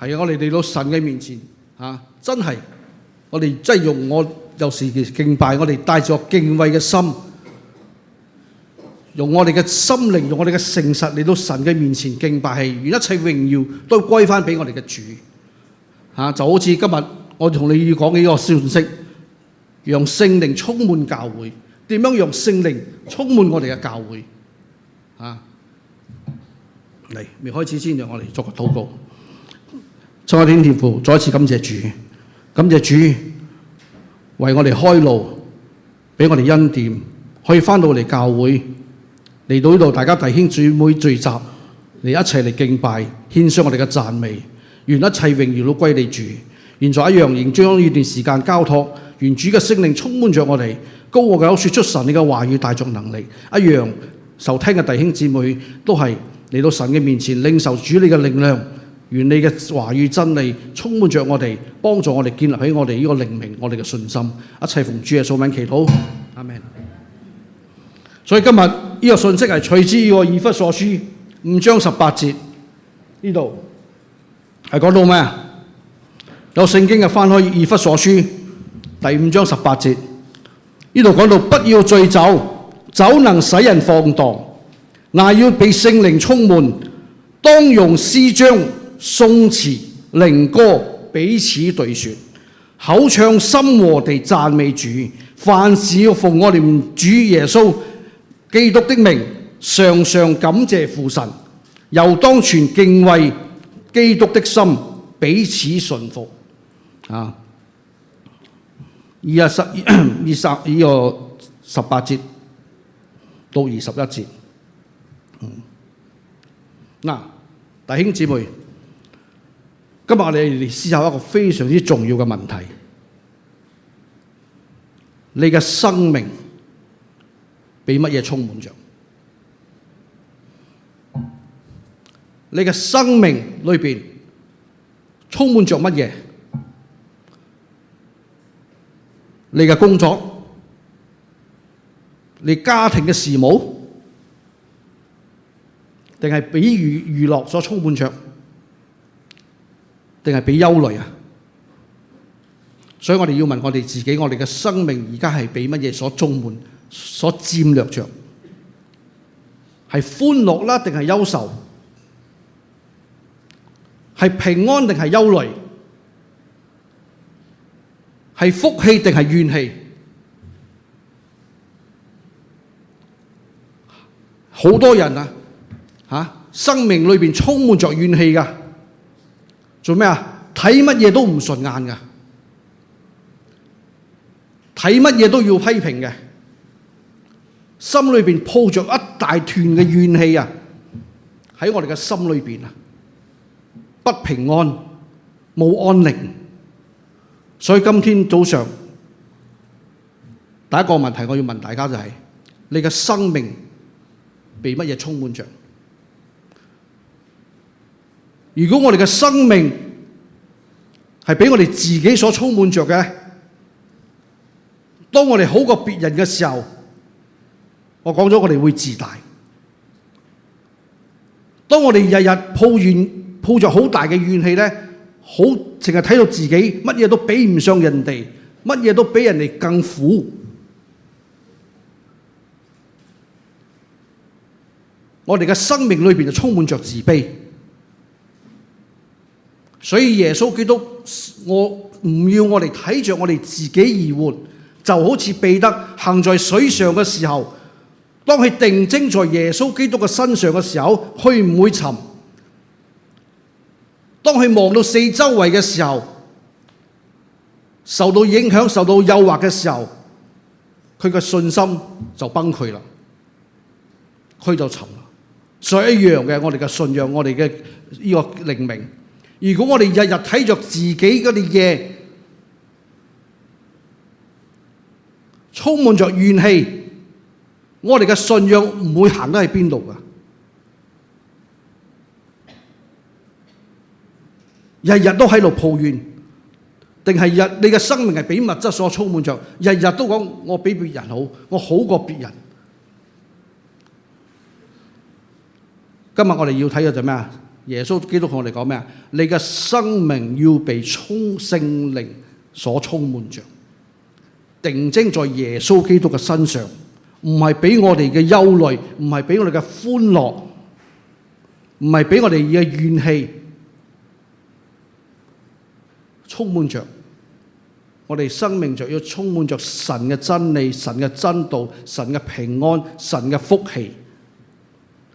係啊，我哋嚟到神嘅面前真係我哋真係用我有時敬拜，我哋帶住敬畏嘅心，用我哋嘅心靈，用我哋嘅誠實嚟到神嘅面前敬拜，係願一切榮耀都歸翻俾我哋嘅主就好似今日我同你要講嘅呢個信息，讓聖靈充滿教會。點樣讓聖靈充滿我哋嘅教會嚟，未開始先，讓我哋作個禱告。親愛的天父，再一次感謝主，感謝主為我哋開路，俾我哋恩典，可以翻到嚟教會，嚟到呢度，大家弟兄姊妹聚集嚟一齊嚟敬拜，獻上我哋嘅讚美，願一切榮耀都歸你主。現在一樣，仍將呢段時間交託，願主嘅聖靈充滿着我哋，高我嘅口說出神你嘅話語，帶着能力，一樣受聽嘅弟兄姊妹都係嚟到神嘅面前，領受主你嘅力量，願你嘅話語真理充滿着我哋，幫助我哋建立起我哋呢個靈命，我哋嘅信心，一切奉主耶穌名祈禱，阿們。所以今日呢個信息係取自呢個以弗所書5章18節，呢度係講到咩啊？有聖經嘅翻開以弗所書第5章18節，呢度講到不要醉酒，酒能使人放蕩，乃要被聖靈充滿，當用詩章、頌詞、靈歌彼此對說，口唱心和地讚美主。凡事要奉我哋主耶穌基督的名，常常感謝父神，又當存敬畏基督的心，彼此順服。18節到21節。弟兄姊妹，今日我哋嚟思考一個非常之重要嘅問題：你嘅生命被乜嘢充滿着？你嘅生命裏邊充滿着乜嘢？你嘅工作，你家庭嘅事務，定係俾娛樂所充滿着，定係俾憂慮啊？所以我哋要問我哋自己，我哋嘅生命而家係俾乜嘢所充滿、所佔掠着？係歡樂啦，定係憂愁？係平安定係憂慮？係福氣定係怨氣？好多人生命裏邊充滿着怨氣噶，做咩啊？睇乜嘢都唔順眼噶，睇乜嘢都要批評嘅，心裏邊抱着一大團嘅怨氣啊！喺我哋嘅心裏邊啊，不平安，冇安寧。所以今天早上第一個問題我要問大家就係：你嘅生命被乜嘢充滿着？如果我哋嘅生命係俾我哋自己所充滿着嘅，當我哋好過別人嘅時候，我講咗我哋會自大。當我哋日日抱着好大嘅怨氣咧，好淨係睇到自己乜嘢都比唔上人哋，乜嘢都比人哋更苦。我哋嘅生命裏邊就充滿着自卑。所以耶穌基督，我唔要我哋睇着我哋自己而活，就好似彼得行在水上嘅時候，當佢定睛在耶穌基督嘅身上嘅時候，佢唔會沉。當佢望到四周圍嘅時候，受到影響、受到誘惑嘅時候，佢嘅信心就崩潰啦，佢就沉啦。所以一樣嘅，我哋嘅信仰，我哋嘅呢個靈命，如果我哋日日睇着自己嗰啲嘢，充滿着怨氣，我哋嘅信仰唔會行得喺邊度噶。日日都喺度抱怨，定係你嘅生命係俾物質所充滿着，日日都講我比別人好，我好過別人。今日我哋要睇嘅就咩啊？耶穌基督同我哋講咩啊？你嘅生命要被聖靈所充滿着，定睛在耶穌基督嘅身上，唔係俾我哋嘅憂慮，唔係俾我哋嘅歡樂，唔係俾我哋嘅怨氣充滿着。我哋生命就要充滿着神嘅真理、神嘅真道、神嘅平安、神嘅福氣。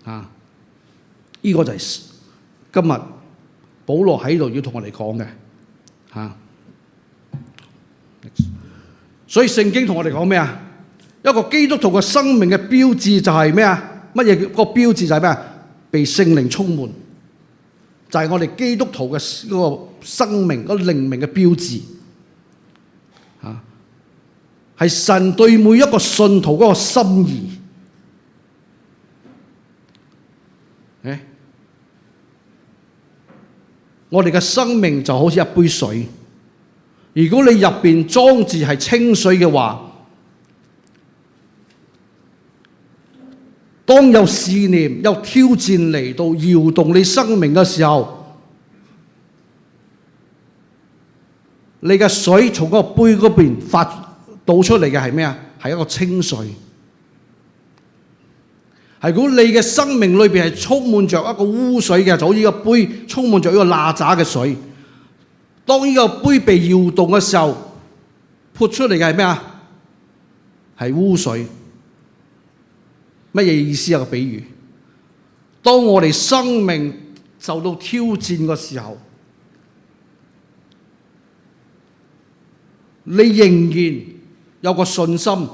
呢個就係今日保羅喺度要同我哋講嘅。所以聖經同我哋講咩啊？一個基督徒嘅生命嘅標誌就係咩啊？乜嘢個標誌就係咩啊？被聖靈充滿，就係我哋基督徒嘅嗰個生命、嗰個靈命嘅標誌。係神對每一個信徒嗰個心意。我哋嘅生命就好似一杯水，如果你入邊裝置係清水嘅話，當有試煉、有挑戰嚟到搖動你生命嘅時候，你嘅水從嗰個杯嗰邊發倒出嚟嘅係咩啊？係一個清水。係如果你嘅生命裏邊係充滿着一個污水嘅，就好似個杯充滿着一個邋遢嘅水。當呢個杯被搖動嘅時候，潑出嚟嘅係咩啊？係污水。乜嘢意思啊？個比喻，當我哋生命受到挑戰嘅時候，你仍然有個信心，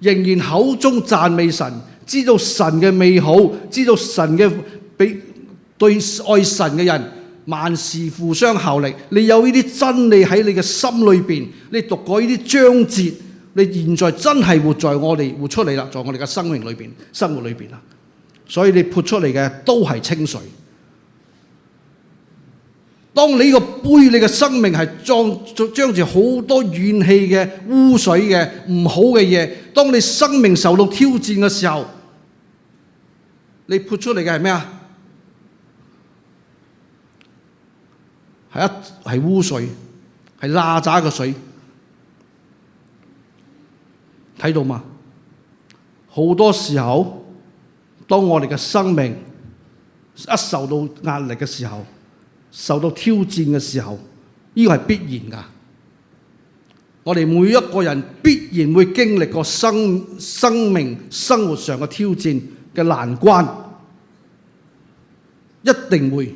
仍然口中讚美神，知道神嘅美好，知道神嘅對愛神嘅人萬事互相效力。你有呢啲真理喺你嘅心裏邊，你讀過呢啲章節，你現在真係活出嚟啦，在我哋嘅生命裏邊、生活裏邊啦。所以你潑出嚟嘅都係清水。當你個杯，你嘅生命係裝住好多怨氣嘅、污水嘅、唔好嘅嘢。當你生命受到挑戰嘅時候，你潑出嚟嘅係咩啊？係污水，係邋遢嘅水。睇到嘛？好多時候，當我哋嘅生命一受到壓力嘅時候，受到挑戰嘅時候，呢個係必然㗎。我哋每一個人必然會經歷過生命生活上嘅挑戰嘅難關，一定會。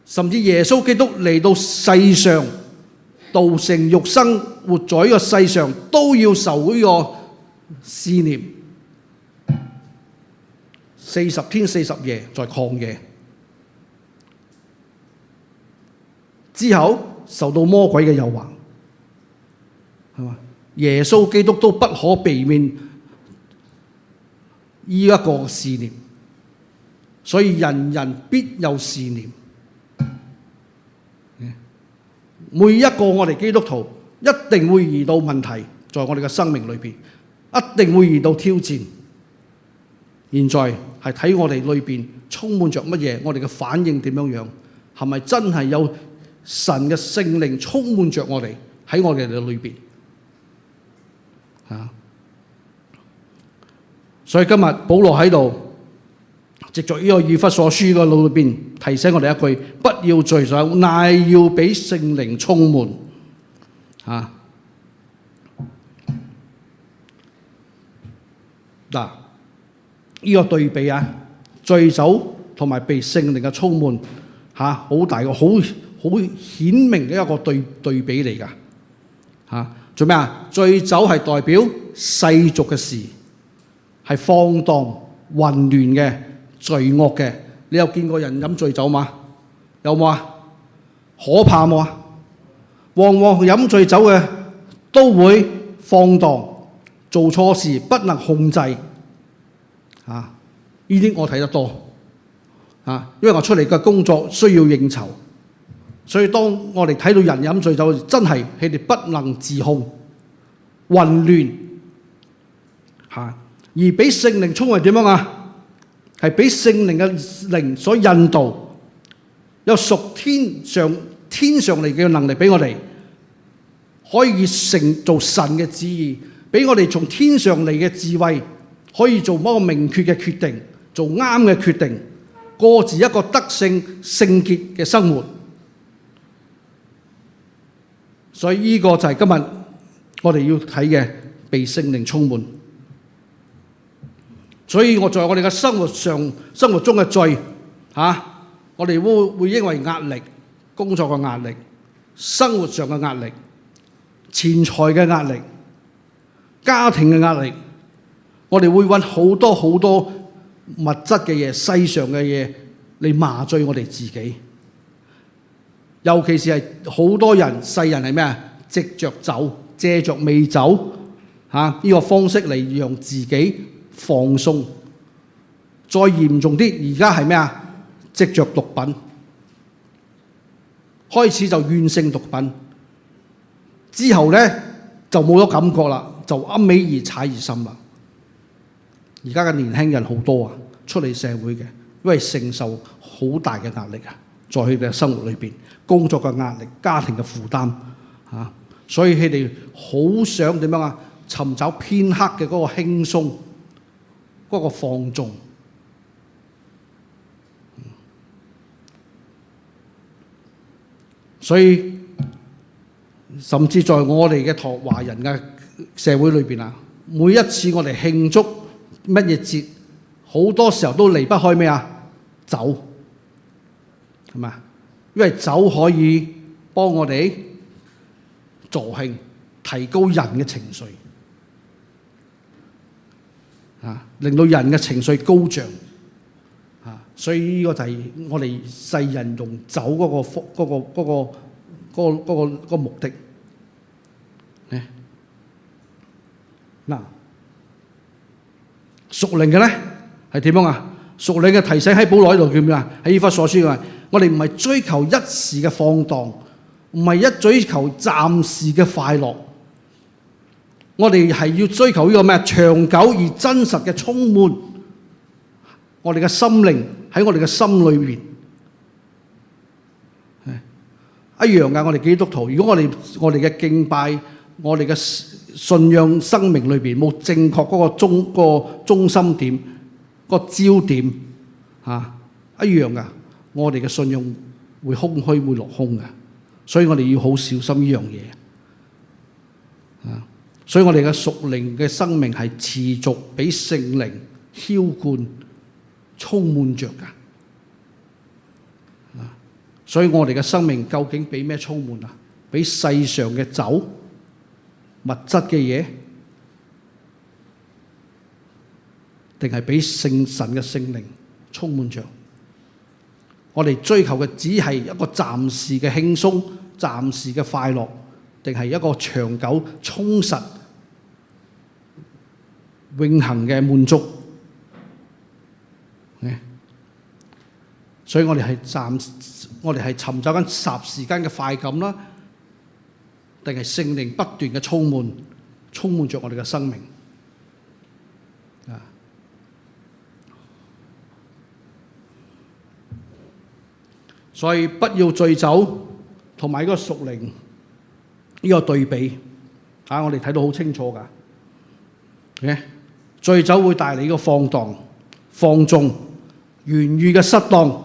甚至耶穌基督嚟到世上，道成肉身，活在呢個世上，都要受呢個試煉。40天40夜在曠野，之後受到魔鬼嘅誘惑，係嘛？耶穌基督都不可避免呢一個試煉，所以人人必有試煉。每一個我哋基督徒一定會遇到問題，在我哋嘅生命裏邊，一定會遇到挑戰。現在係睇我哋裏邊充滿着乜嘢，我哋嘅反應點樣樣，係咪真係有神嘅聖靈充滿着我哋喺我哋嘅裏邊？所以今日保羅喺度藉着呢個以弗所書嘅路裏邊提醒我哋一句：不要醉酒，乃要俾聖靈充滿。嗱，呢個對比啊，醉酒同埋被聖靈嘅充滿，好大個好顯明嘅一個對比嚟㗎。做咩啊？醉酒係代表世俗嘅事，係放蕩、混亂嘅、罪惡嘅。你有見過人飲醉酒嗎？有冇啊？可怕冇啊？往往飲醉酒嘅都會放蕩，做錯事不能控制。呢啲我睇得多。因為我出嚟嘅工作需要應酬，所以當我哋睇到人飲醉酒，真係佢哋不能自控、混亂。而俾聖靈充係點樣啊？係俾聖靈嘅靈所引導，有屬天上嚟嘅能力俾我哋，可以成做神嘅旨意，俾我哋從天上嚟嘅智慧，可以做一個明確嘅決定，做啱嘅決定，過住一個得勝聖潔嘅生活。所以呢個就係今日我哋要睇嘅，被聖靈充滿。所以我在我哋嘅生活中嘅罪我哋會因為壓力、工作嘅壓力、生活上嘅壓力、錢財嘅壓力、家庭嘅壓力，我哋會揾好多物質嘅嘢、世上嘅嘢嚟麻醉我哋自己。尤其是係好多人世人係咩啊？藉着酒、借着美酒呢個方式嚟讓自己放鬆。再嚴重啲，而家係咩啊？藉着毒品，開始就軟性毒品，之後咧就冇咗感覺啦，就一味越踩越深啦。而家嘅年輕人好多出嚟社會嘅，因為承受好大嘅壓力在佢哋嘅生活裏邊，工作嘅壓力、家庭嘅負擔所以佢哋好想點樣尋找片刻嘅嗰個輕鬆，嗰個放縱。所以甚至在我哋嘅華人嘅社會裏邊每一次我哋慶祝乜嘢節，好多時候都離不開咩酒，係咪？因為酒可以幫我哋助興，提高人嘅情緒令到人嘅情緒高漲所以呢個就係我哋世人用酒嗰個目的。屬靈嘅咧係點樣屬靈嘅提醒喺保羅喺度叫咩喺以弗所書嘅，我哋唔係追求一時嘅放蕩，唔係追求暫時嘅快樂，我哋係要追求呢個咩長久而真實嘅充滿我哋嘅心靈喺我哋嘅心裏面一樣㗎。我哋基督徒，如果我哋嘅敬拜、我哋嘅信仰生命裏邊冇正確嗰個中心點、個焦點一樣㗎，我哋嘅信仰會空虛，會落空㗎。所以我哋要好小心呢樣嘢所以我哋嘅屬靈嘅生命係持續俾聖靈澆灌充滿着㗎所以我哋嘅生命究竟俾咩充滿俾世上嘅酒、物質嘅嘢，定係俾神嘅聖靈充滿着？我哋追求嘅只係一個暫時嘅輕鬆、暫時嘅快樂，定係一個長久充實、永恆嘅滿足？所以我哋係尋找緊霎時間嘅快感啦，定係聖靈不斷嘅充滿着我哋嘅生命所以不要醉酒，同埋呢個屬靈呢個對比我哋睇到好清楚㗎。醉酒會帶嚟呢個放蕩、放縱、言語嘅失當、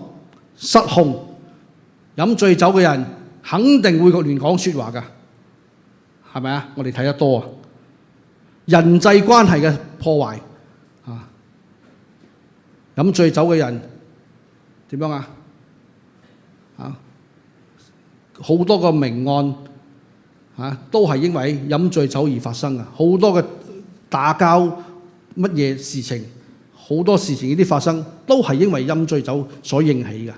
失控。飲醉酒嘅人肯定會亂講説話㗎，係咪我哋睇得多人際關係嘅破壞飲醉酒嘅人點樣好多個命案都係因為飲醉酒而發生嘅，好多嘅打交乜嘢事情，好多事情呢啲發生都係因為飲醉酒所引起嘅。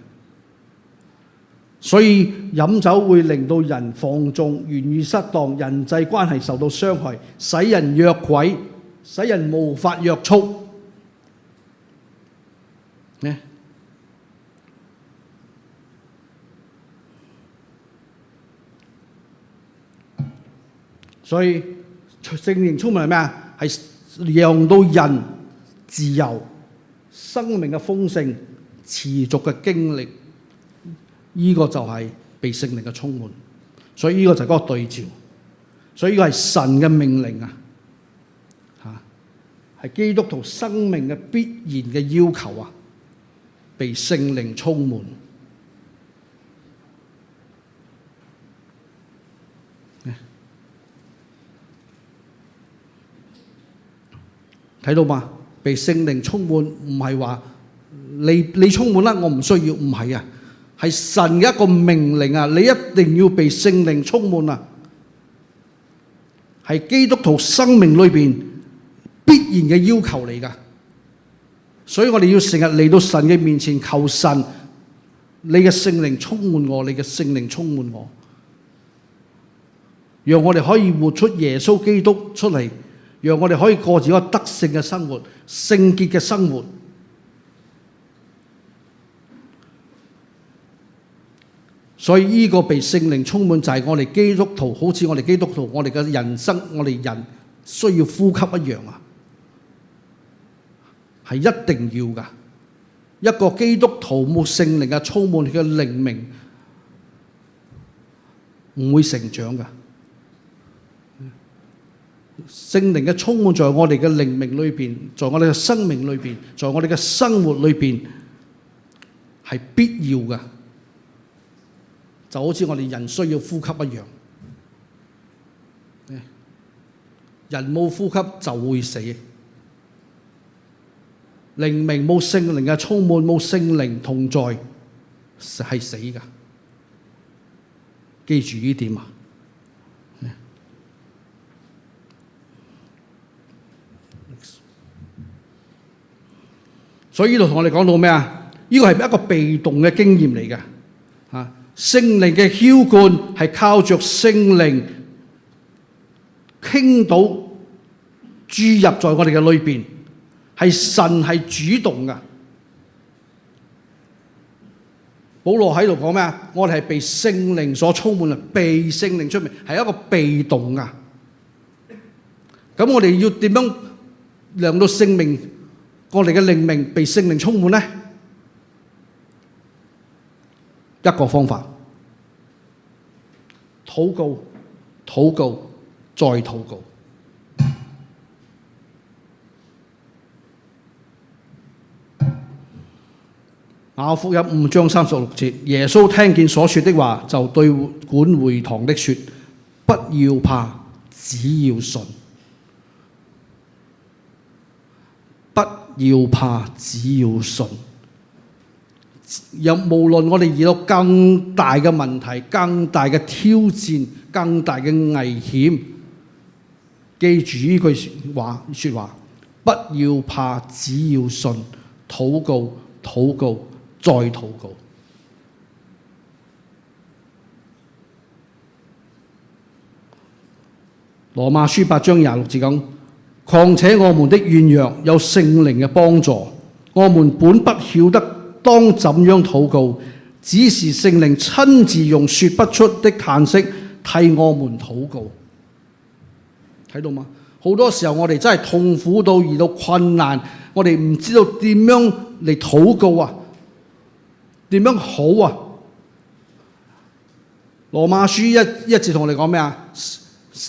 所以飲酒會令到人放縱、言語失當、人際關係受到傷害，使人躍軌，使人無法約束。所以聖靈充滿係咩係讓到人自由，生命嘅豐盛、持續嘅經歷，呢個就係被聖靈嘅充滿。所以呢個就係嗰個對照。所以呢個係神嘅命令啊，係基督徒生命嘅必然嘅要求啊，被聖靈充滿。睇到嘛？被聖靈充滿唔係話你充滿啦，我唔需要，唔係啊，係神嘅一個命令啊！你一定要被聖靈充滿啊！係基督徒生命裏邊必然嘅要求嚟㗎。所以我哋要成日嚟到神嘅面前求神，你嘅聖靈充滿我，你嘅聖靈充滿我，讓我哋可以活出耶穌基督出嚟。讓我哋可以過住一個得勝嘅生活、聖潔嘅生活。所以呢個被聖靈充滿就係我哋基督徒，好似我哋基督徒，我哋嘅人生，我哋人需要呼吸一樣啊，係一定要㗎。一個基督徒冇聖靈嘅充滿，佢嘅靈命唔會成長㗎。聖靈嘅充滿在我哋嘅靈命裏邊，在我哋嘅生命裏邊，在我哋嘅生活裏邊係必要嘅，就好似我哋人需要呼吸一樣。人冇呼吸就會死，靈命冇聖靈嘅充滿，冇聖靈同在係死㗎。記住呢點啊！所以呢度同我哋講到咩啊？呢個係一個被動嘅經驗嚟嘅。聖靈嘅澆灌係靠着聖靈傾倒注入在我哋嘅裏邊，係神係主動㗎。保羅喺度講咩啊？我哋係被聖靈所充滿啊，被聖靈出面係一個被動㗎。咁我哋要點樣讓到聖靈？我哋嘅靈命被聖靈充滿呢？一個方法，禱告，禱告，再禱告。馬可福音5章36節，耶穌聽見所說的話，就對管會堂的說：不要怕，只要信。不要怕，只要信。無論我哋遇到更大嘅問題、更大嘅挑戰、更大嘅危險，記住呢句說話：不要怕，只要信。禱告，禱告，再禱告。羅馬書8章26節講：況且我們的軟弱有聖靈嘅幫助，我們本不曉得當怎樣禱告，只是聖靈親自用說不出的嘆息替我們禱告。睇到嗎？好多時候我哋真係痛苦到遇到困難，我哋唔知道點樣嚟禱告啊，點樣好啊？羅馬書一節同我哋講咩啊？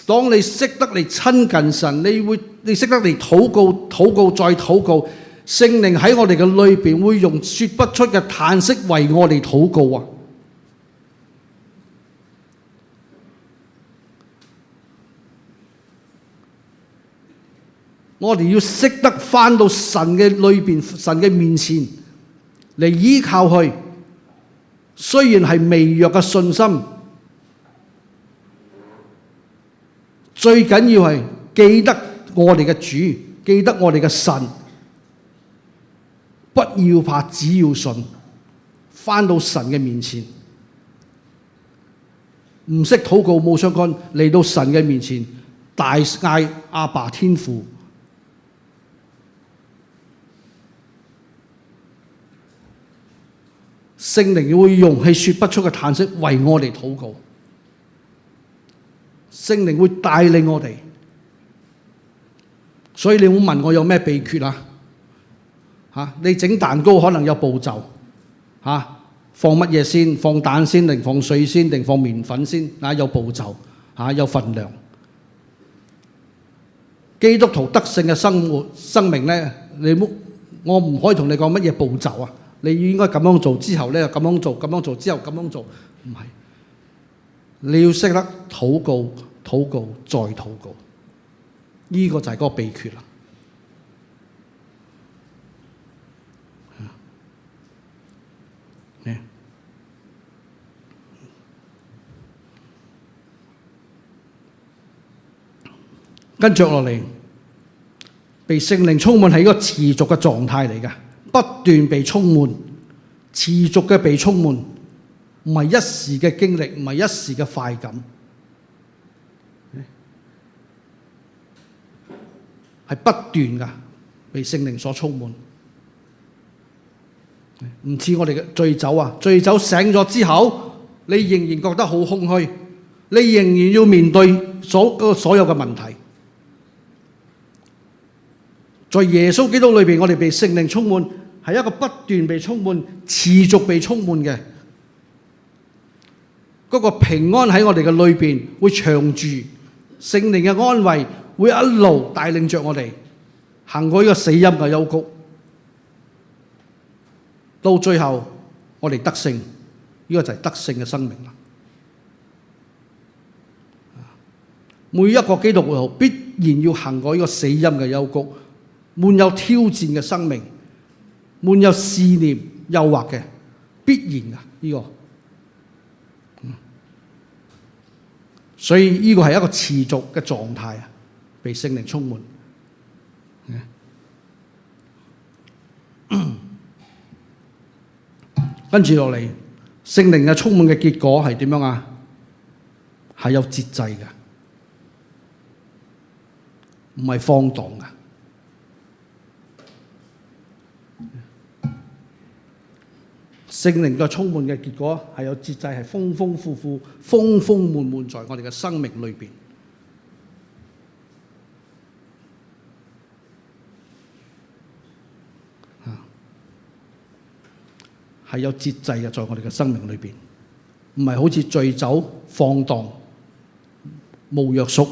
當你識得嚟親近神，你識得嚟禱告，禱告再禱告，聖靈喺我哋嘅裏邊會用說不出嘅嘆息為我哋禱告啊！我哋要識得返到神嘅裏邊，神嘅面前嚟依靠佢。雖然係微弱嘅信心，最緊要係記得我哋嘅主，記得我哋嘅神。不要怕，只要信。返到神嘅面前，唔識禱告冇相干，嚟到神嘅面前，大嗌阿爸天父。聖靈會用氣說不出嘅嘆息為我哋禱告，聖靈會帶領我哋。所以你會問我有咩秘訣啊？你整蛋糕可能有步驟放乜嘢先？放蛋先定放水先定放麵粉先？有步驟有份量。基督徒得勝嘅生命呢，我唔可以同你講乜嘢步驟啊！你應該咁樣做，之後呢咁樣做，咁樣做之後咁樣做，唔係。你要識得禱告、禱告再禱告，呢個就係嗰個秘訣啦。跟着落嚟，被聖靈充滿係一個持續嘅狀態嚟嘅，不斷被充滿，持續嘅被充滿，唔係一時嘅經歷，唔係一時嘅快感，係不斷㗎，被聖靈所充滿。唔似我哋嘅醉酒啊，醉酒醒咗之後，你仍然覺得好空虛，你仍然要面對所有嘅問題。在耶穌基督裏邊，我哋被聖靈充滿，係一個不斷被充滿、持續被充滿嘅嗰個平安喺我哋嘅裏邊會長住，聖靈嘅安慰會一路帶領着我哋行過呢個死蔭嘅幽谷，到最後我哋得勝，呢個就係得勝嘅生命啦。每一個基督徒必然要行過呢個死蔭嘅幽谷，滿有挑戰嘅生命，滿有試煉誘惑嘅，必然㗎呢個。所以呢個係一個持續嘅狀態啊，被聖靈充滿。跟住落嚟，聖靈嘅充滿嘅結果係點樣啊？係有節制嘅，唔係放蕩嘅。聖靈嘅充滿嘅結果係有節制，係豐豐富富、豐豐滿滿在我哋嘅生命裏邊。係有節制嘅，在我哋嘅生命裏邊，唔係好似醉酒放蕩無約束，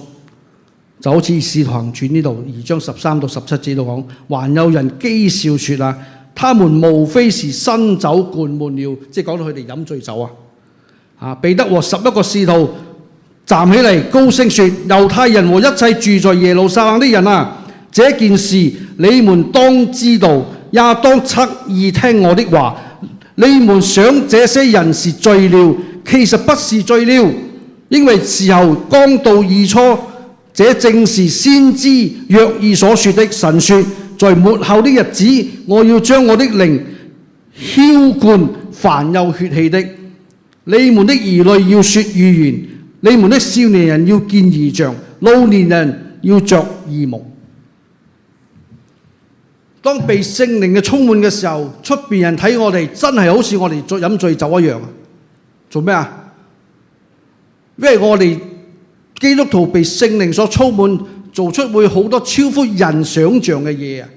就好似《使徒行傳》呢度2章13到17節度講，還有人譏笑說啊，他們無非是新酒灌滿了，即係講到佢哋飲醉酒啊！彼得和11個使徒站起嚟，高聲說：猶太人和一切住在耶路撒冷的人啊，這件事你們當知道，也當側耳聽我的話。你們想這些人是醉了，其實不是醉了，因為時候剛到已初，這正是先知約珥所說的。神說，在末後的日子，我要將我的靈澆灌凡有血氣的。你們的兒女要說預言，你們的少年人要見異象，老年人要着異夢。當被聖靈嘅充滿嘅時候，出邊人睇我哋真係好似我哋飲醉酒一樣。做咩啊？因為我哋基督徒被聖靈所充滿，做出會好多超乎人想像嘅嘢啊，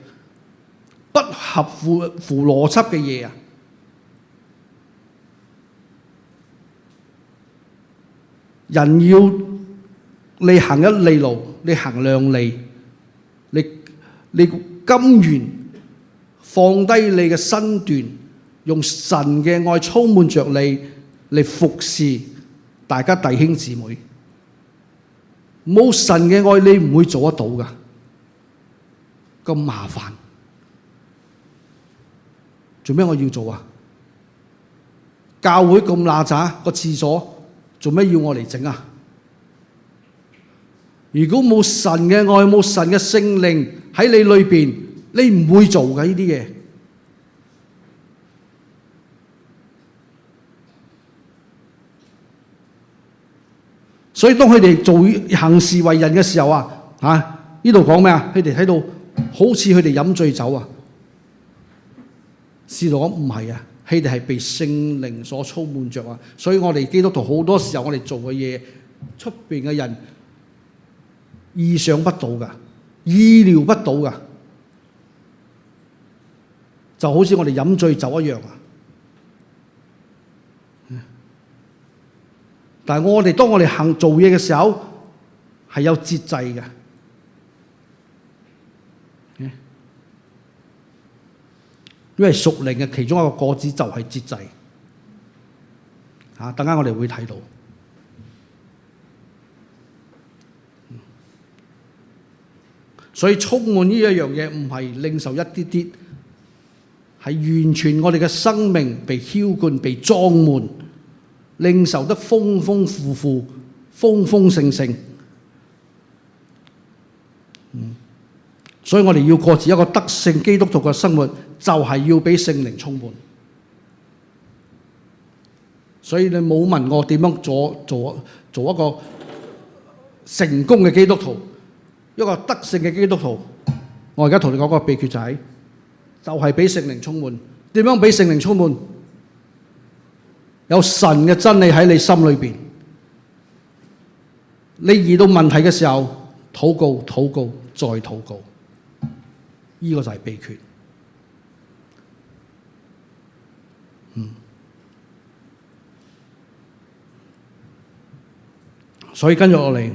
不合乎邏輯嘅嘢啊。人要你行一里路，你行2里，你甘願放低你嘅身段，用神嘅愛充滿着你嚟服侍大家弟兄姊妹。冇神嘅愛，你唔會做得到噶，咁麻煩。做咩我要做啊？教會咁邋遢個廁所，做咩要我嚟整啊？如果冇神嘅愛，冇神嘅聖靈喺你裏邊，你唔會做嘅呢啲嘢。所以當佢哋做行事為人嘅時候呢度講咩啊？佢哋睇到好似佢哋飲醉酒啊。使徒講唔係啊，佢哋係被聖靈所充滿着啊。所以我哋基督徒好多時候我哋做嘅嘢，出邊嘅人意想不到噶，意料不到噶。就好似我哋飲醉酒一樣啊！但係當我哋做嘢嘅時候係有節制嘅，因為屬靈嘅其中一個果子就係節制。等間我哋會睇到。所以充滿呢一樣嘢唔係領受一啲啲，係完全我哋嘅生命被澆灌、被裝滿，領受得豐豐富富、豐豐盛盛。所以我哋要過住一個得勝基督徒嘅生活，就係要俾聖靈充滿。所以你冇問我點樣做一個成功嘅基督徒，一個得勝嘅基督徒。我而家同你講個秘訣就係俾聖靈充滿。點樣俾聖靈充滿？有神嘅真理喺你心裏邊。你遇到問題嘅時候，禱告、禱告、再禱告，呢個就係秘訣。所以跟住落嚟，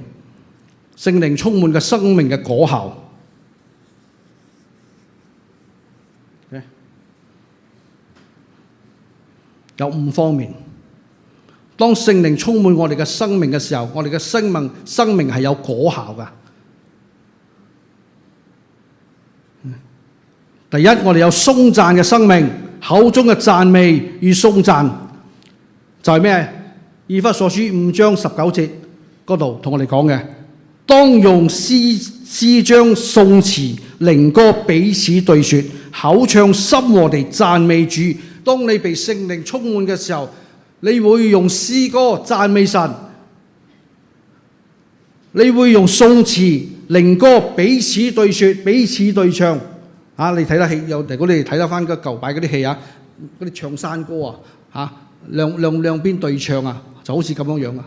聖靈充滿嘅生命嘅果效，有5方面。當聖靈充滿我哋嘅生命嘅時候，我哋嘅生命係有果效㗎。第一，我哋有頌讚嘅生命，口中嘅讚美與頌讚，就係咩？以弗所書5章19節嗰度同我哋講嘅，當用詩章、頌詞、靈歌彼此對說，口唱心和地讚美主。當你被聖靈充滿嘅時候，你會用詩歌讚美神，你會用頌詞、靈歌彼此對說、彼此對唱。你睇得戲，如果你哋睇得翻個舊擺嗰啲戲嗰啲唱山歌兩邊對唱就好似咁樣樣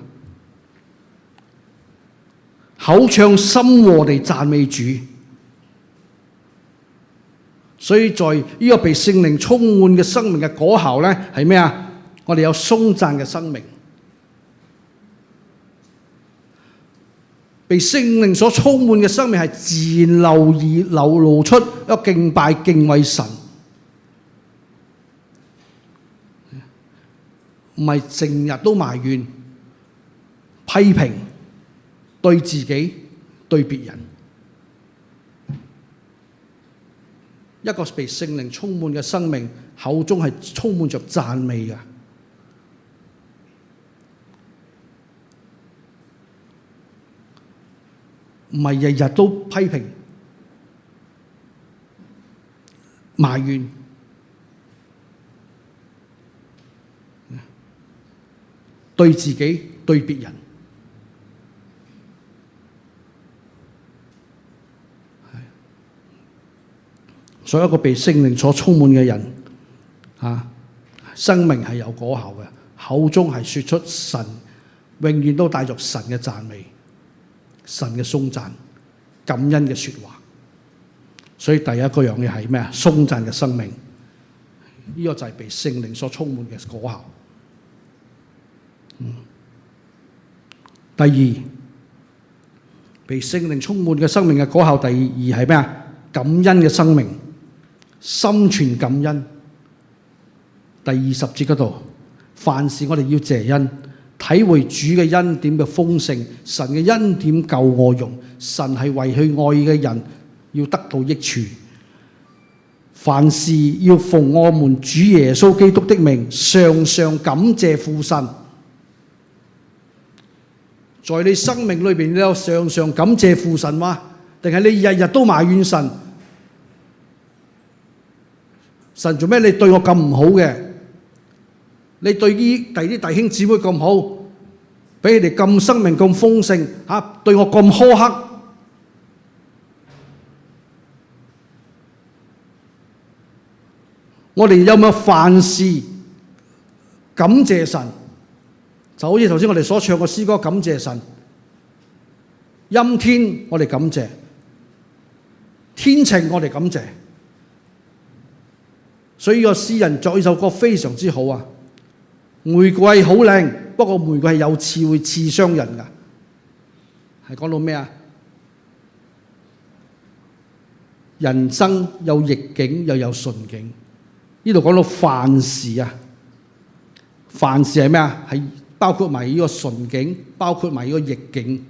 口唱心和地讚美主。所以在呢個被聖靈充滿嘅生命嘅果效呢，係咩啊？我哋有頌讚嘅生命，被聖靈所充滿嘅生命係自然流露出一個敬拜敬畏神，唔係成日都埋怨、批評，對自己、對別人。一個被聖靈充滿嘅生命，口中係充滿着讚美嘅，唔係日日都批評、埋怨，對自己、對別人。所以一個被聖靈所充滿嘅人，生命係有果效嘅，口中係說出神，永遠都帶着神嘅讚美、神嘅頌讚、感恩嘅說話。所以第一個樣嘢係咩啊？頌讚嘅生命，呢個就係被聖靈所充滿嘅果效。第二，被聖靈充滿嘅生命嘅果效，第二係咩啊？感恩嘅生命。心存感恩。第20節嗰度，凡事我哋要謝恩，體會主嘅恩典嘅豐盛，神嘅恩典夠我用，神係為佢愛嘅人要得到益處。凡事要奉我們主耶穌基督的名，常常感謝父神。在你生命裏邊，你有常常感謝父神嗎？定係你日日都埋怨神？神做咩？你對我咁唔好嘅？你對第啲弟兄姊妹咁好，俾佢哋咁生命咁豐盛，對我咁苛刻。我哋有冇凡事感謝神？就好似頭先我哋所唱嘅詩歌，感謝神。陰天我哋感謝，天晴我哋感謝。所以呢個詩人作呢首歌非常之好啊！玫瑰好靚，不過玫瑰係有刺，會刺傷人㗎。係講到咩啊？人生有逆境又有順境。呢度講到凡事啊，凡事係咩啊？係包括埋呢個順境，包括埋呢個逆境。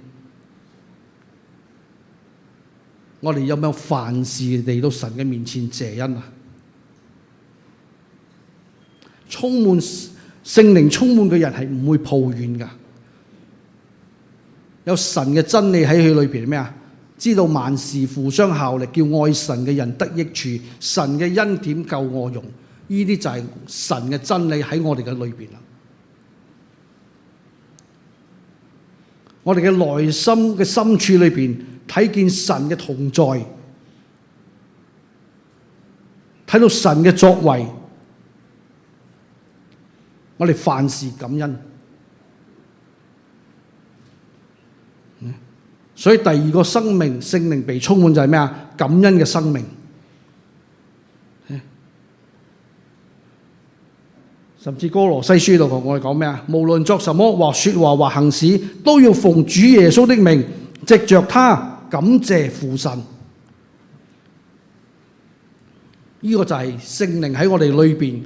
我哋有冇凡事嚟到神嘅面前謝恩啊？充滿聖靈充滿嘅人係唔會抱怨㗎。有神嘅真理喺佢裏邊咩啊？知道萬事互相效力，叫愛神嘅人得益處。神嘅恩典夠我用，呢啲就係神嘅真理喺我哋嘅裏邊啦。我哋嘅內心嘅深處裏邊睇見神嘅同在，睇到神嘅作為，我哋凡事感恩。所以第二個生命，聖靈被充滿就係咩啊？感恩嘅生命。甚至歌羅西書度同我哋講咩啊？無論作什麼或說話或行事，都要奉主耶穌的名，藉着他感謝父神。呢個就係聖靈喺我哋裏邊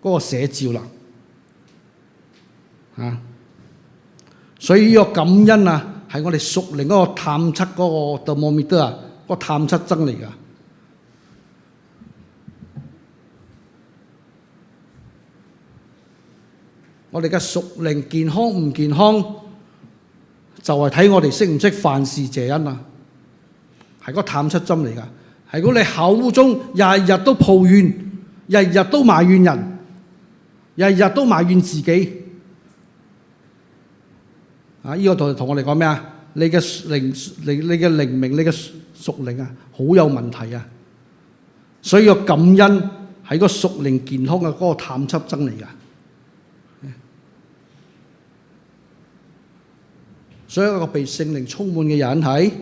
嗰個寫照啦。所以呢個感恩啊，係我哋屬靈嗰個探測嗰個 thermometer 啊，嗰個探測針嚟㗎。我哋嘅屬靈健康唔健康，就係睇我哋識唔識凡事謝恩啊，係個探測針嚟㗎。係如果你口中日日都抱怨，日日都埋怨人，日日都埋怨自己，呢個同我哋講咩啊？你嘅靈命，你嘅屬靈啊，好有問題啊！所以個感恩係個屬靈健康嘅嗰個探測針嚟㗎。所以一個被聖靈充滿嘅人係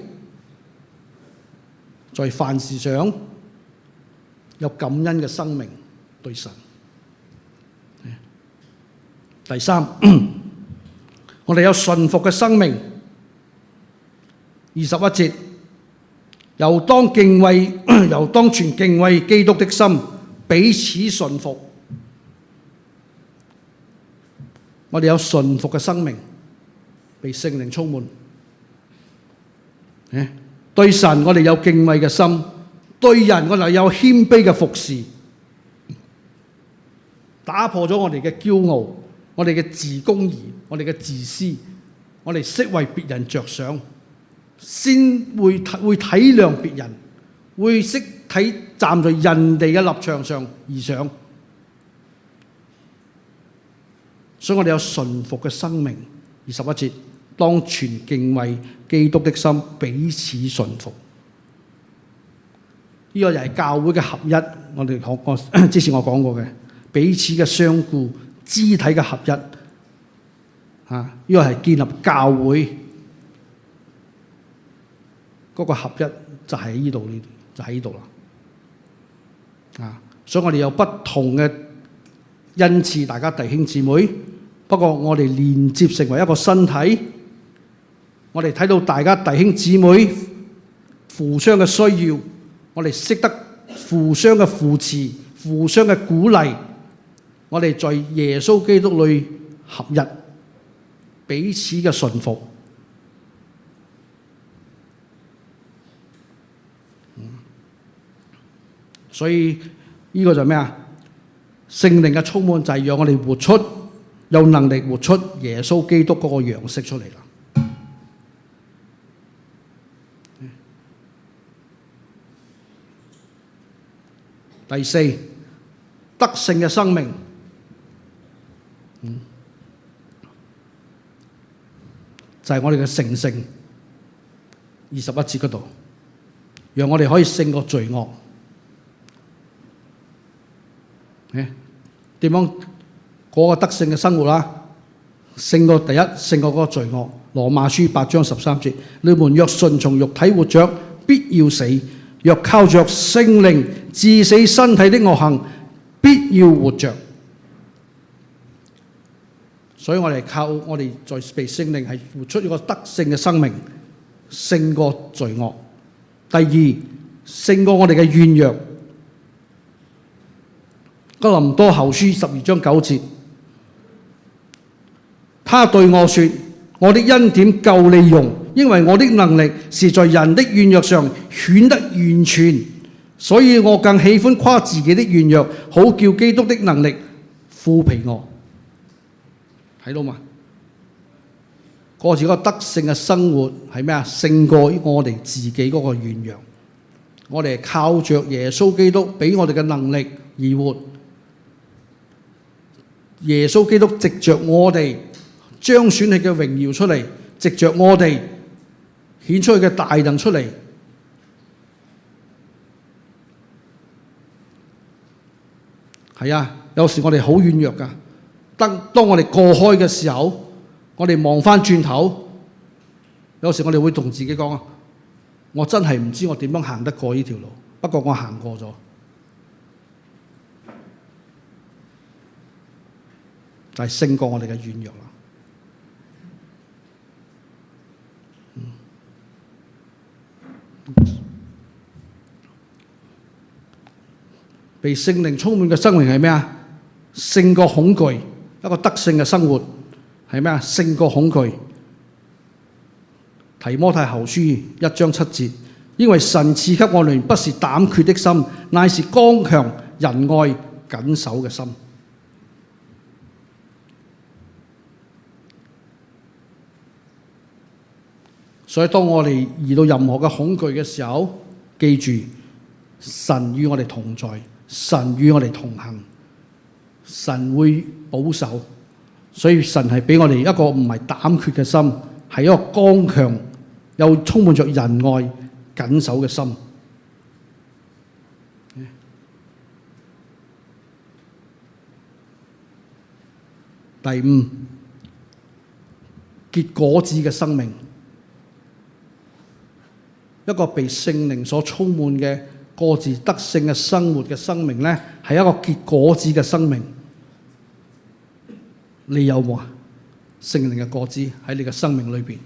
在凡事上有感恩嘅生命對神。第三，我哋有順服嘅生命。21節，又當存敬畏基督的心，彼此順服。我哋有順服嘅生命，被聖靈充滿。對神我哋有敬畏嘅心，對人我哋有謙卑嘅服侍，打破咗我哋嘅驕傲，我哋嘅自公義，我哋嘅自私，我哋識為別人着想，先會體諒別人，會識站在人哋嘅立場上而想。所以我哋有順服嘅生命。21節，當存敬畏基督的心，彼此順服。呢個就係教會嘅合一。我哋學過，之前我講過嘅，彼此嘅相顧，肢體嘅合一。呢個係建立教會嗰個合一，就喺呢度，就喺呢度啦。所以我哋有不同嘅恩賜，大家弟兄姊妹。不過我哋連接成為一個身體，我哋睇到大家弟兄姊妹互相嘅需要，我哋識得互相嘅扶持、互相嘅鼓勵，我哋在耶穌基督裏合一，彼此嘅順服。所以呢個就係咩啊？聖靈嘅充滿就係讓我哋活出，有能力活出耶穌基督嗰個樣式出嚟啦。第四，得勝嘅生命。就係我哋嘅成聖。21節嗰度，讓我哋可以勝過罪惡。點樣過個得勝嘅生活啦？勝過第一，勝過嗰個罪惡。羅馬書8章13節，你們若順從肉體活着，必要死；若靠着聖靈治死身體的惡行，必要活着。所以我哋靠我哋在被聖靈係活出一個得勝嘅生命，勝過罪惡。第二，勝過我哋嘅軟弱。哥林多後書12章9節，他對我說：我的恩典夠你用，因為我的能力是在人的軟弱上顯得完全，所以我更喜歡誇自己的軟弱，好叫基督的能力覆庇我。睇到嘛？過住嗰個得勝嘅生活係咩啊？勝過我哋自己嗰個軟弱。我哋係靠着耶穌基督俾我哋嘅能力而活。耶穌基督藉着我哋彰顯佢嘅榮耀出嚟，藉着我哋顯出佢嘅大能出嚟。係啊，有時我哋好軟弱㗎。當我哋過開嘅時候，我哋望返轉頭，有時我哋會同自己講啊，我真係唔知我點樣行得過呢條路，不過我行過咗。就係勝過我哋嘅軟弱啦。被聖靈充滿嘅生命係咩啊？勝過恐懼，一個得勝嘅生活係咩啊？勝過恐懼。提摩太後書1章7節，因為神賜給我們不是膽怯的心，乃是剛強、仁愛、謹守嘅心。所以當我哋遇到任何嘅恐懼嘅時候，記住神與我哋同在，神與我哋同行，神會保守。所以神係俾我哋一個唔係膽怯嘅心，係一個剛強又充滿着仁愛、謹守嘅心。第五，結果子嘅生命。一個被聖靈所充滿嘅過住得勝嘅生活嘅生命呢，係一個結果子嘅生命。你有冇啊？聖靈嘅果子喺你嘅生命裏邊，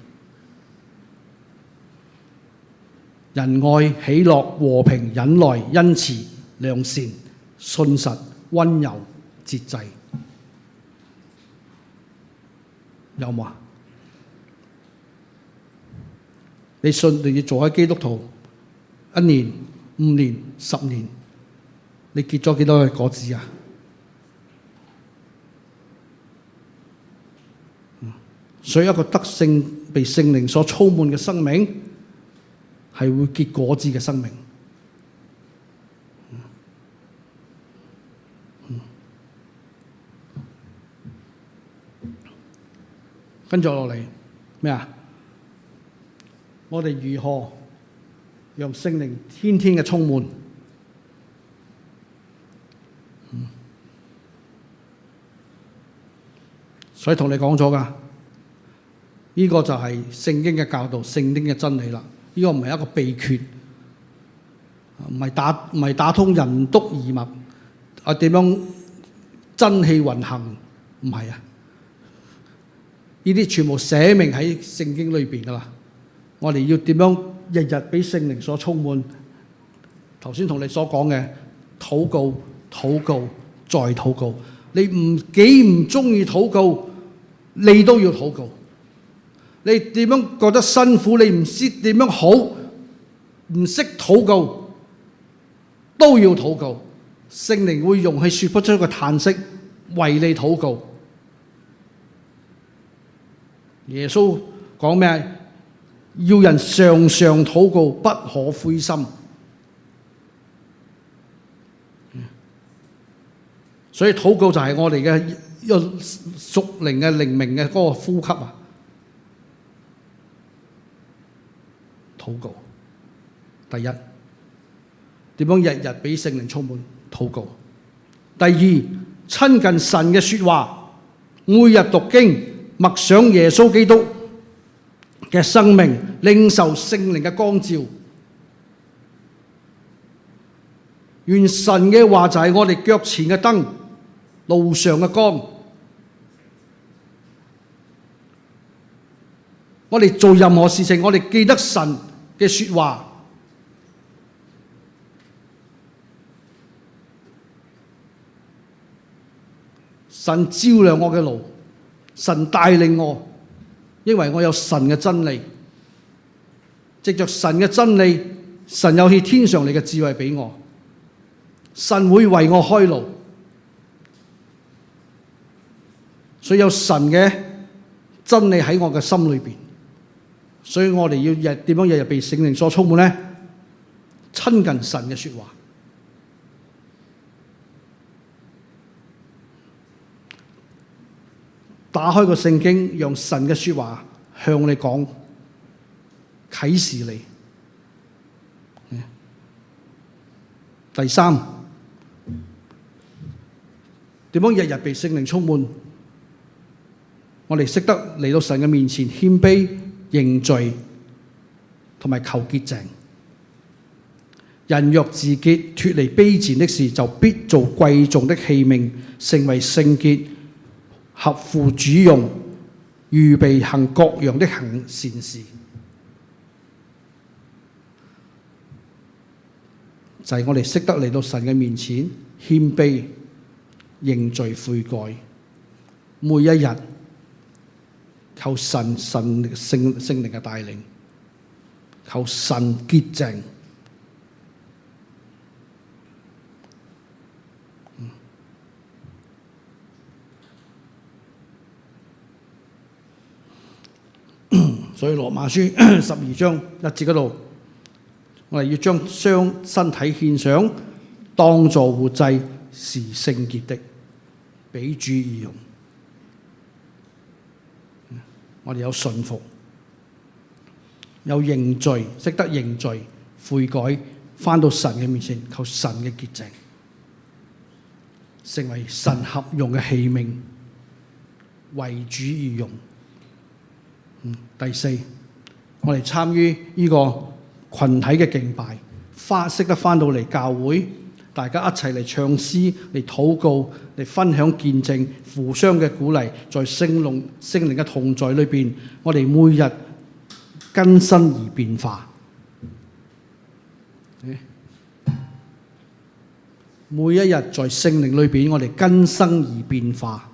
仁愛、喜樂、和平、忍耐、恩慈、良善、信實、溫柔、節制，有冇啊？你信你要做喺基督徒1年、5年、10年，你結咗幾多嘅果子啊？所以一個得勝被聖靈所充滿嘅生命，係會結果子嘅生命。跟住落嚟咩啊？我哋如何讓聖靈天天嘅充滿？所以同你講咗㗎，呢個就係聖經嘅教導，聖經嘅真理啦。呢個唔係一個秘訣，唔係打通任督二脈啊，點樣真氣運行？唔係啊，呢啲全部寫明喺聖經裏邊㗎啦。我哋要點樣日日俾聖靈所充滿？頭先同你所講嘅禱告、禱告再禱告。你幾唔中意禱告，你都要禱告。你點樣覺得辛苦，你唔知點樣好，唔識禱告，都要禱告。聖靈會用氣說不出個嘆息，為你禱告。耶穌講咩？要人常常禱告，不可灰心。所以禱告就係我哋嘅一個屬靈嘅靈命嘅嗰個呼吸啊！禱告，第一，點樣日日俾聖靈充滿？禱告。第二，親近神嘅說話，每日讀經，默想耶穌基督嘅生命，領受聖靈嘅光照。願神嘅話就係我哋腳前嘅燈，路上嘅光。我哋做任何事情，我哋記得神嘅說話。神照亮我嘅路，神帶領我，因為我有神嘅真理。藉着神嘅真理，神有賜天上嚟嘅智慧俾我，神會為我開路。所以有神嘅真理喺我嘅心裏邊，所以我哋要點樣日日被聖靈所充滿呢？親近神嘅說話，打開個聖經，讓神嘅說話向你講，啟示你。第三，點樣日日被聖靈充滿？我哋識得嚟到神嘅面前謙卑認罪，同埋求潔淨。人若自潔，脫離卑賤的事，就必做貴重的器皿，成為聖潔，合乎主用，預備行各樣的行善事。就係我哋識得嚟到神嘅面前謙卑認罪悔改，每一日求聖靈嘅帶領，求神潔淨。所以羅馬書12章1節嗰度，我哋要將身體獻上，當作活祭，是聖潔的，俾主而用。我哋有順服，有認罪，識得認罪悔改，返到神嘅面前，求神嘅潔淨，成為神合用嘅器皿，為主而用。第四，我哋參與呢個群體嘅敬拜，識得返到嚟教會，大家一齊嚟唱詩、嚟禱告、嚟分享見證，互相嘅鼓勵，在聖靈嘅同在裏邊，我哋每日更新而變化。每一日在聖靈裏邊，我哋更新而變化。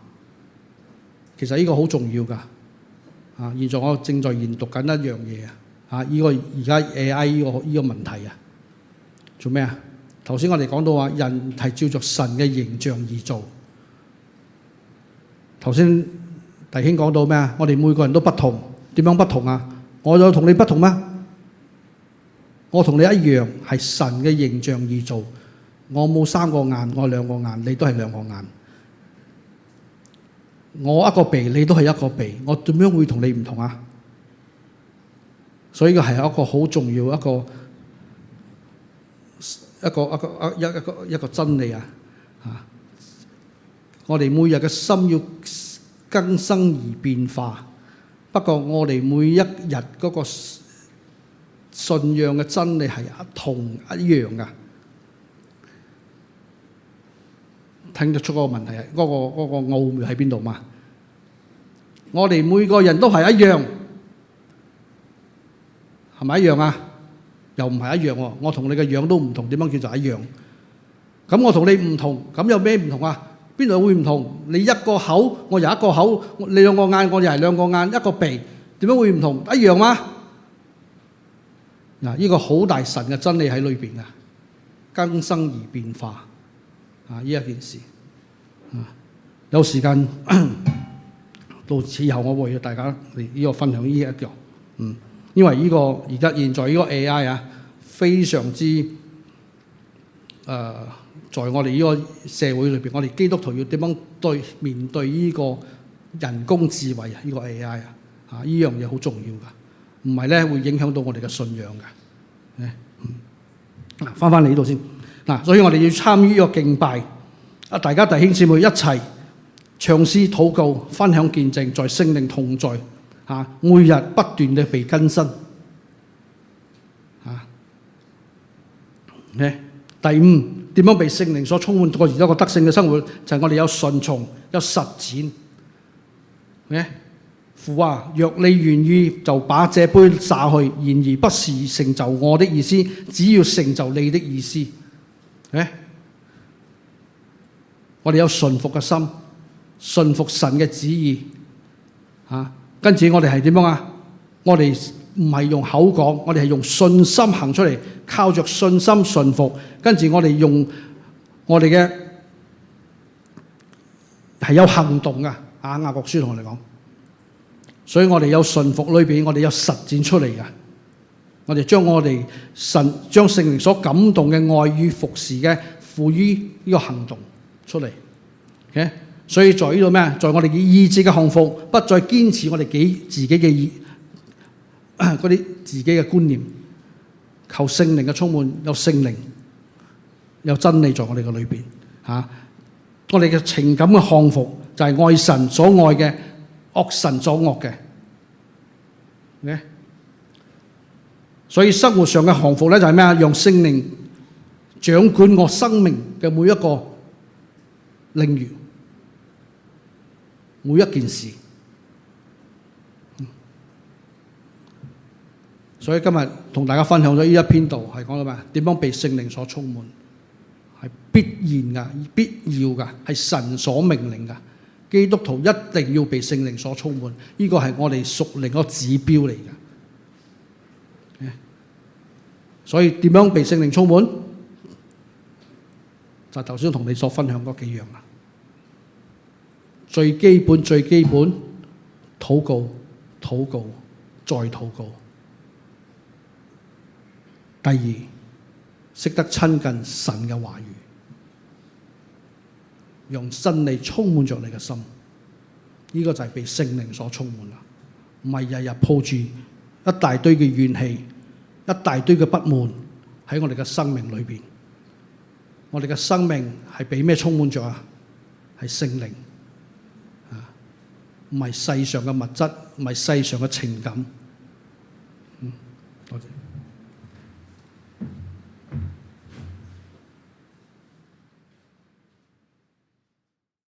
其實呢個好重要㗎。現在我正在研讀緊一樣嘢呢個而家 AI 呢個問題啊，做咩啊？頭先我哋講到話，人係照着神嘅形象而做。頭先弟兄講到咩啊？我哋每個人都不同，點樣不同啊？我有同你不同咩？我同你一樣係神嘅形象而做。我冇3個眼，我2個眼，你都係2個眼。我一個鼻，你都係一個鼻，我點樣會同你唔同啊？所以呢個係一個好重要一個真理啊！我哋每日嘅心要更新而變化。不過我哋每一日嗰個信仰嘅真理係一樣噶。聽得出嗰個問題係嗰個奧妙喺邊度嘛？我哋每個人都係一樣，係咪一樣啊？又唔係一樣喎。我同你嘅樣都唔同，點樣叫做一樣？咁我同你唔同，咁有咩唔同啊？邊度會唔同？你一個口，我又一個口；你2個眼，我又係2個眼；一個鼻，點樣會唔同？一樣嗎？嗱，呢個好大神嘅真理喺裏邊啊！更新而變化。呢一件事，有時間到此後，我會大家嚟呢個分享呢一個，因為呢個而家現在呢個 AI 啊，非常之在我哋呢個社會裏邊，我哋基督徒要點樣面對呢個人工智慧啊？呢個 AI 啊，呢樣嘢好重要噶，唔係咧會影響到我哋嘅信仰噶。翻嚟呢度先。所以我哋要參與呢個敬拜，大家弟兄姊妹一齊唱詩、禱告、分享見證，在聖靈同在，每日不斷地被更新。第五，點樣被聖靈所充滿過而一個得勝嘅生活，就係我哋有順從，有實踐。父啊，若你願意，就把這杯灑去；然而不是成就我的意思，只要成就你的意思。我哋有順服嘅心，順服神嘅旨意。跟住我哋係點樣啊？我哋唔係用口講，我哋係用信心行出嚟，靠着信心順服。跟住我哋用我哋嘅係有行動㗎。雅各書同我哋講，所以我哋有順服裏邊，我哋有實踐出嚟㗎。我哋將將聖靈所感動嘅愛與服侍嘅付於呢個行動出嚟。所以在呢度咩？在我哋嘅意志嘅降服，不再堅持我哋自己嘅嗰啲自己嘅觀念，求聖靈嘅充滿，有聖靈，有真理在我哋嘅裏邊。我哋嘅情感嘅降服就係愛神所愛嘅，惡神所惡嘅。所以生活上嘅降服咧就係咩啊？讓聖靈掌管我生命嘅每一個領域，每一件事。所以今日同大家分享咗呢一篇道，係講到咩？點樣被聖靈所充滿，係必然㗎，必要㗎，係神所命令㗎。基督徒一定要被聖靈所充滿，呢個係我哋屬靈嗰個指標嚟㗎。所以點樣被聖靈充滿？就頭先同你所分享嗰幾樣啦。最基本，禱告，再禱告。第二，識得親近神嘅話語，用真理充滿着你嘅心。呢個就係被聖靈所充滿啦，唔係日日抱住一大堆嘅怨氣，一大堆嘅不滿喺我哋嘅生命裏邊。我哋嘅生命係被咩充滿着啊？係聖靈，唔係世上嘅物質，唔係世上嘅情感。